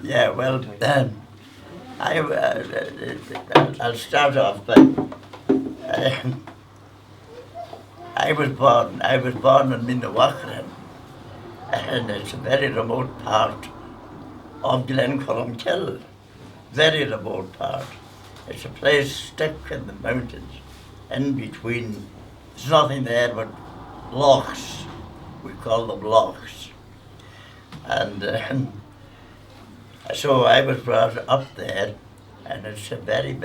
Yeah, well, I'll start off by, uh, I was born in Minnewacan, and it's a very remote part of Glencolumkill, very remote part. It's a place stuck in the mountains, in between. There's nothing there but lochs. We call them lochs. And so I was brought up there, and it's a very,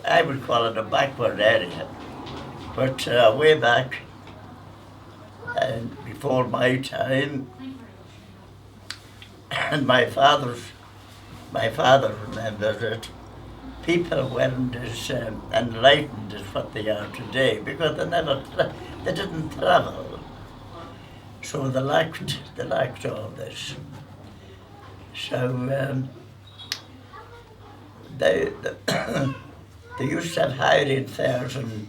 I would call it a backward area. But way back, and before my time, and my father remembers that people weren't as enlightened as what they are today because they didn't travel, so they lacked all this. So they they used to have hiring fairs and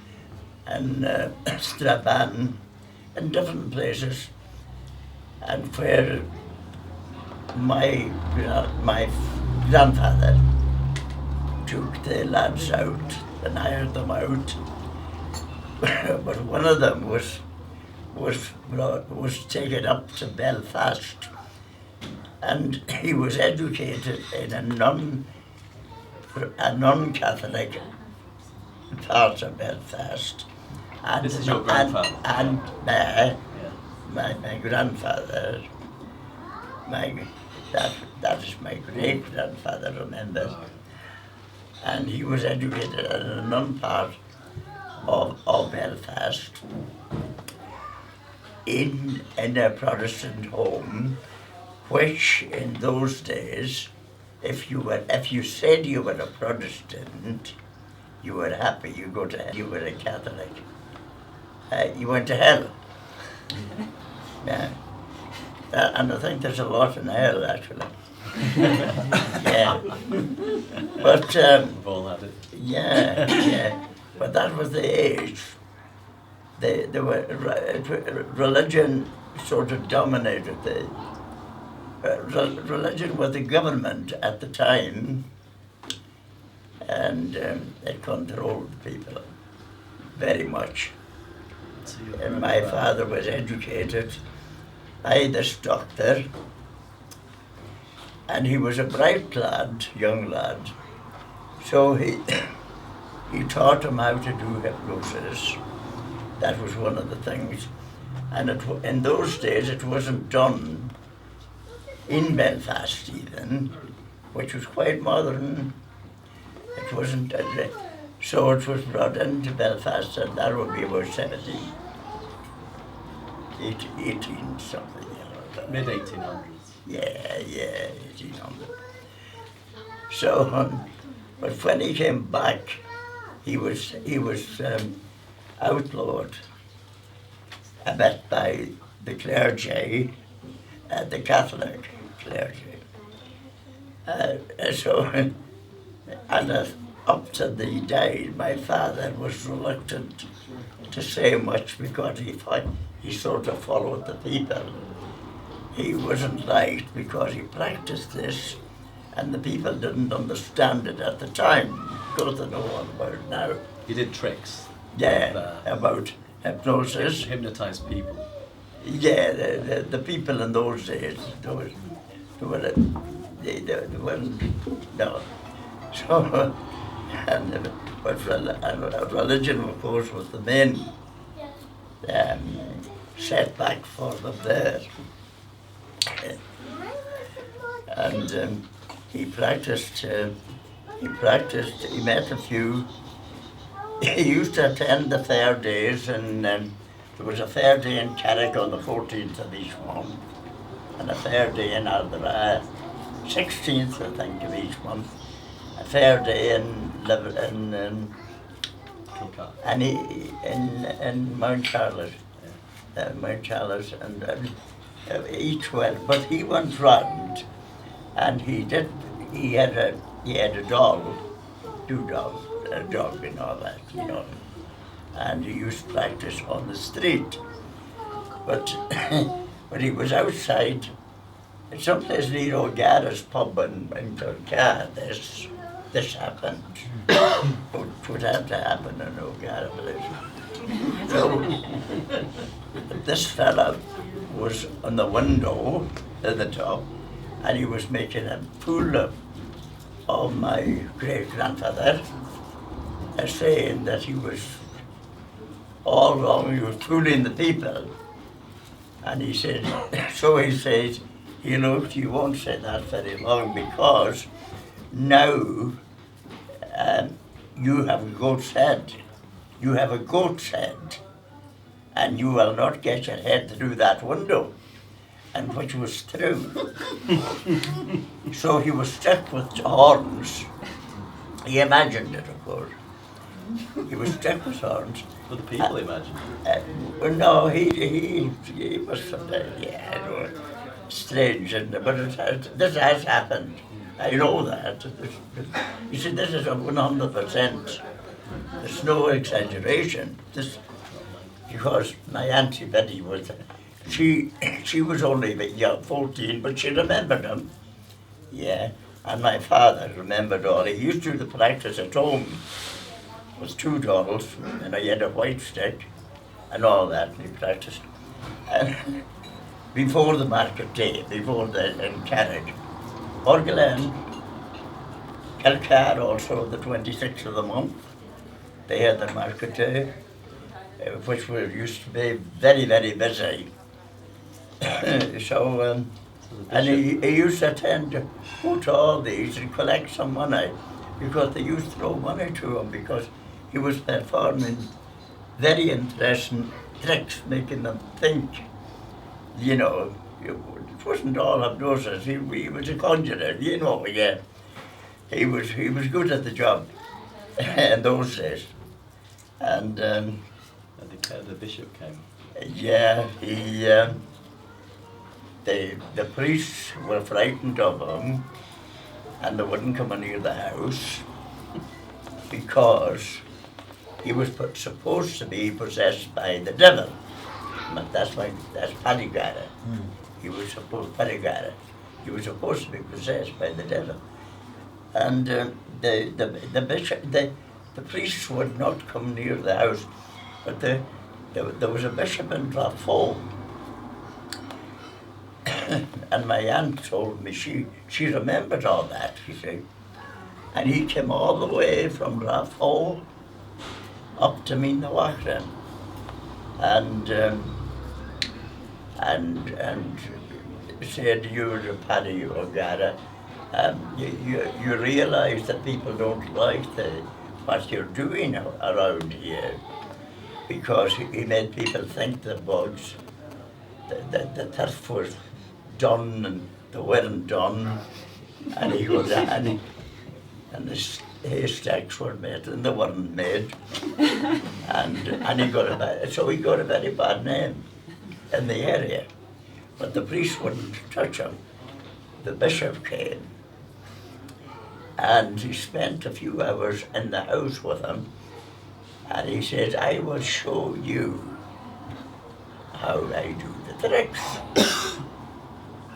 Strabane in different places, and where my grandfather took the lads out and hired them out. But one of them was taken up to Belfast, and he was educated in a non-Catholic part of Belfast. And this is your grandfather? And my grandfather, that is my great-grandfather, remember. And he was educated in a non part of Belfast in a Protestant home, which in those days, if you said you were a Protestant, you were happy. You go to hell. You were a Catholic. You went to hell. Yeah. And I think there's a lot in hell, actually. Yeah. But We've all had it. yeah. But that was the age. Religion sort of dominated the. Religion was the government at the time, and it controlled people very much. And my father was educated by this doctor, and he was a bright lad, young lad. So he taught him how to do hypnosis. That was one of the things. And in those days it wasn't done in Belfast even, which was quite modern. It wasn't, so it was brought into Belfast, and that would be about 18 something. Mid 1800s. Yeah, 1800. So, but when he came back, he was outlawed a bit by the clergy, the Catholic clergy. And up to the day, my father was reluctant to say much because he sort of followed the people. He wasn't liked because he practiced this, and the people didn't understand it at the time. Because they know all about it now. He did tricks. Yeah, about hypnosis. Hypnotize people. Yeah, the people in those days, they weren't, no. So, but religion, of course, was the main setback for them there. And he practiced, he met a few. He used to attend the fair days, and there was a fair day in Carrick on the 14th of each month, and a fair day in Aldera, 16th, I think, of each month. A fair day in Mount Charlotte, and each went. But he went round, and he had a dog, a dog and all that, and he used to practice on the street. But but he was outside someplace near Gara's pub in Turkey, this happened. It would have to happen in O'Gara place. So this fella was on the window at the top, and he was making a fool of my great grandfather, saying that he was all wrong, he was fooling the people. And he said, so he says, you know, you won't say that very long because now you have a goat's head. You have a goat's head, and you will not get your head through that window. And which was true. So he was stuck with horns. He imagined it, of course. He was stuck with horns. But the people imagined. No, he must have been, strange, isn't it? But this has happened. I know that. You see, this is 100%. There's no exaggeration. Because my Auntie Betty was, she was only young, 14, but she remembered him. Yeah, and my father remembered all. He used to do the practice at home. It was 2 dolls, and he had a white stick and all that, and he practiced. And before the market day, before the carriage, Orglan, Kilcar also, the 26th of the month, they had the market day, which used to be very, very busy. So, and he used to tend to go to all these and collect some money, because they used to throw money to him, because he was performing very interesting tricks, making them think, you know. It wasn't all hypnosis, he was a conjurer, you know, yeah. He was good at the job in those days. And the bishop came. yeah, the priests were frightened of him, and they wouldn't come near the house because he was supposed to be possessed by the devil. But that's Paddy Gara. He was supposed to be possessed by the devil, and the bishop, the priests would not come near the house, but there was a bishop in Raphoe, and my aunt told me she remembered all that, you see, and he came all the way from Raphoe up to Minawachran, and said, you're Paddy O'Gara, you realise that people don't like what you're doing around here, because he made people think the bugs, the turf was done and they weren't done, and he goes, and the haystacks were made and they weren't made, and he got a very bad name in the area. But the priest wouldn't touch him. The bishop came, and he spent a few hours in the house with him, and he said, I will show you how I do the tricks.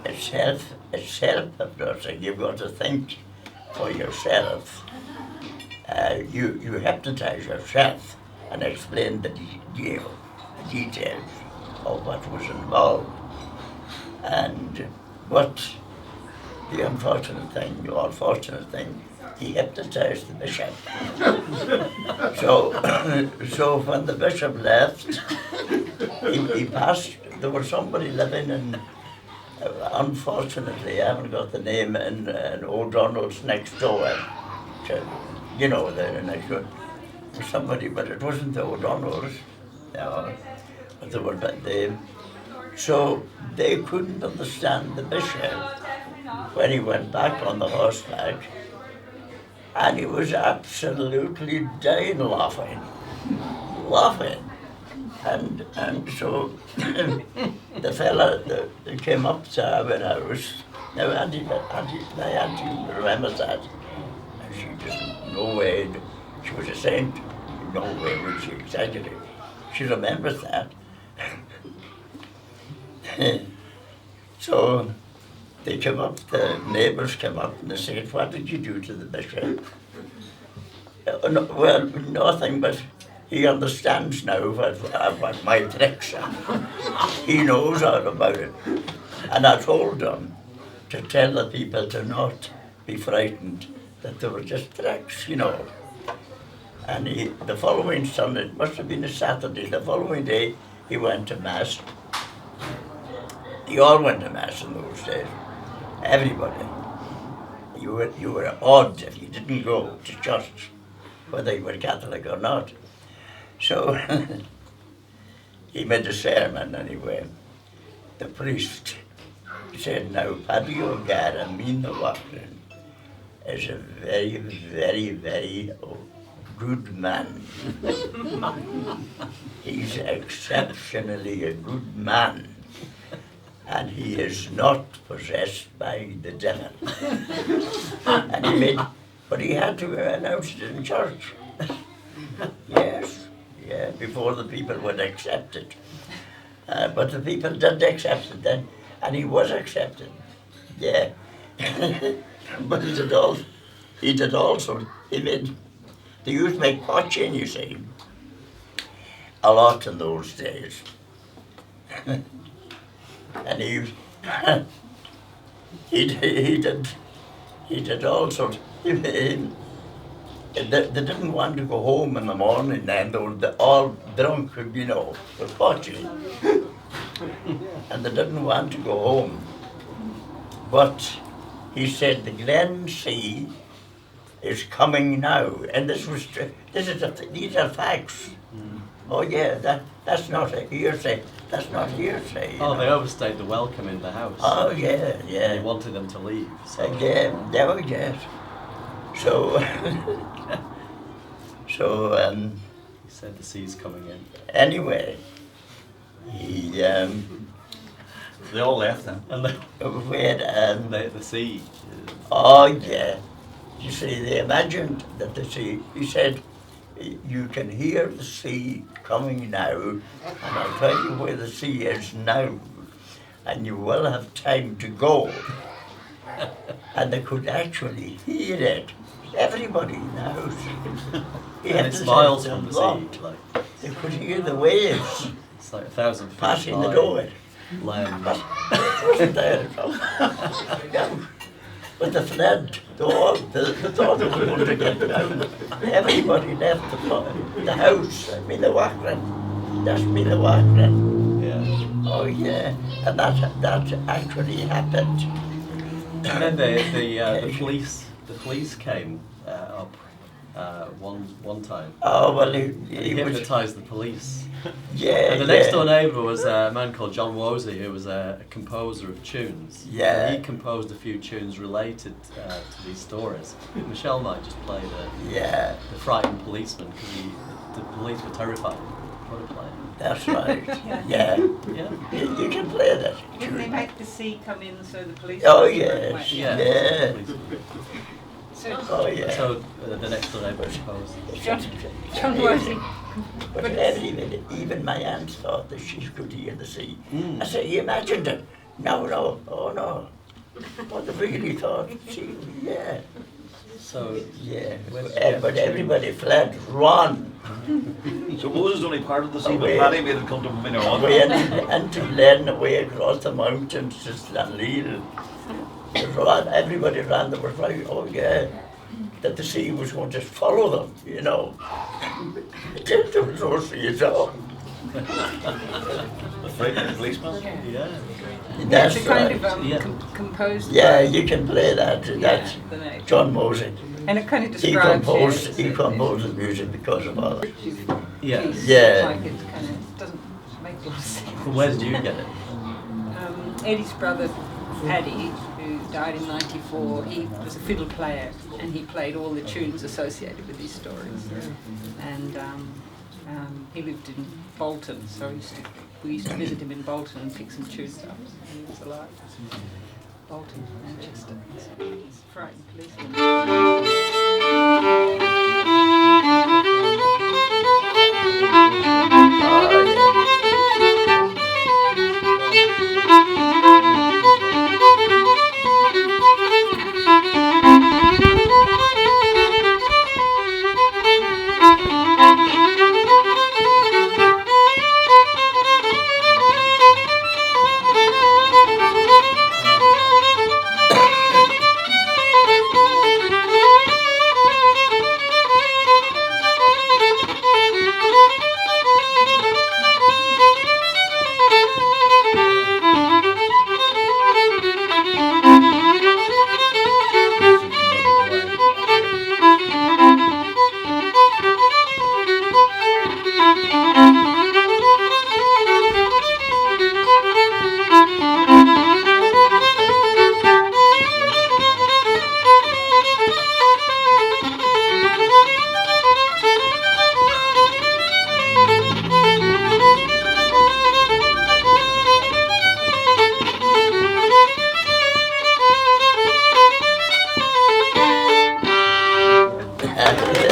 It's self-hypnosis. You've got to think for yourself. You hypnotize yourself and explain the details of what was involved. And what the unfortunate thing, he hypnotized the bishop. So when the bishop left, he passed, there was somebody living in, unfortunately, I haven't got the name, in O'Donnell's next door. You know, the next door. Somebody, but it wasn't the O'Donnells. No, but they were, so they couldn't understand the bishop when he went back on the horseback, and he was absolutely dying laughing. And so the fella that came up to our house, now my auntie remembers that, and she just, no way, she was a saint, no way would she exaggerate. She remembers that. So they came up, the neighbours came up and they said, what did you do to the bishop? No, well, nothing, but he understands now what my tricks are. He knows all about it. And I told him to tell the people to not be frightened, that they were just tricks, you know. And the following Sunday, it must have been a Saturday, the following day he went to Mass. They all went to Mass in those days. Everybody. You were odd if you didn't go to church, whether you were Catholic or not. So he made a sermon anyway. The priest said, now Paddy Gara, mean the Watling, is a very, very, very good man. He's exceptionally a good man. And he is not possessed by the devil. And he made, but he had to announce it in church. Yes, yeah, before the people would accept it. But the people didn't accept it then, and he was accepted. Yeah. But he did also, he made, they used to make potching, you see, a lot in those days. And he did also, they didn't want to go home in the morning then, they were all drunk, you know, with potching. And they didn't want to go home. But he said the Glen Sea is coming now, and these are facts. Oh yeah, that's not a hearsay. That's not hearsay. Oh, they overstayed the welcome in the house. Oh yeah, yeah. They wanted them to leave. So. Yeah, yes. So, he said the sea's coming in. Anyway, he They all left then. And the sea. Oh yeah. You see, they imagined that the sea. He said, you can hear the sea coming now, and I'll tell you where the sea is now, and you will have time to go. And they could actually hear it. Everybody in the house. And it's miles from the sea. Like, they could hear the waves it's like 1,000 feet passing the high. door. Land. Wasn't there at all? Yeah. But the flood, the thought of going to get down. Everybody left the house. I mean the Wachran. That's me the Wachran. Yeah. Oh yeah, and that actually happened. And then the police came up one time. Oh well, He he was. hypnotised the police. Yeah, And the next door neighbour was a man called John Wosie, who was a composer of tunes. Yeah. And he composed a few tunes related to these stories. Michelle might just play Yeah, the frightened policeman, because the police were terrified. Want to play it? that's right. Yeah. Yeah, Yeah. you can play that. Didn't they make the sea come in so the police? Oh weren't yes, away? yeah. So Oh yeah. So the next door neighbour composed. John Wosie. But But even my aunt thought that she could hear the sea. Mm. I said, you imagined it? No, oh no. But they really thought, see, yeah, So yeah. Where did you get But the everybody fled, run. So Moses only part of the sea, Away. but Paddy made it come to Minor Away into Glen, away across the mountains to Stanley. Everybody ran, they were like, oh yeah, that the sea was going to follow them, you know. There was no sea at all. The frightened policeman. yeah. That's it's a kind right. of Yeah. composed. Yeah, by- you can play that. That's the name. John Mosey. And it kind of He describes. composed the music because of all that. Yeah. Yeah. Like it kind of doesn't make a lot of sense. But where did you get it? Eddie's brother, Paddy, who died in '94, he was a fiddle player and he played all the tunes associated with these stories. And he lived in Bolton, so we used to visit him in Bolton and pick some tunes up. He was alive. Bolton, Manchester. He's a frightened policeman. And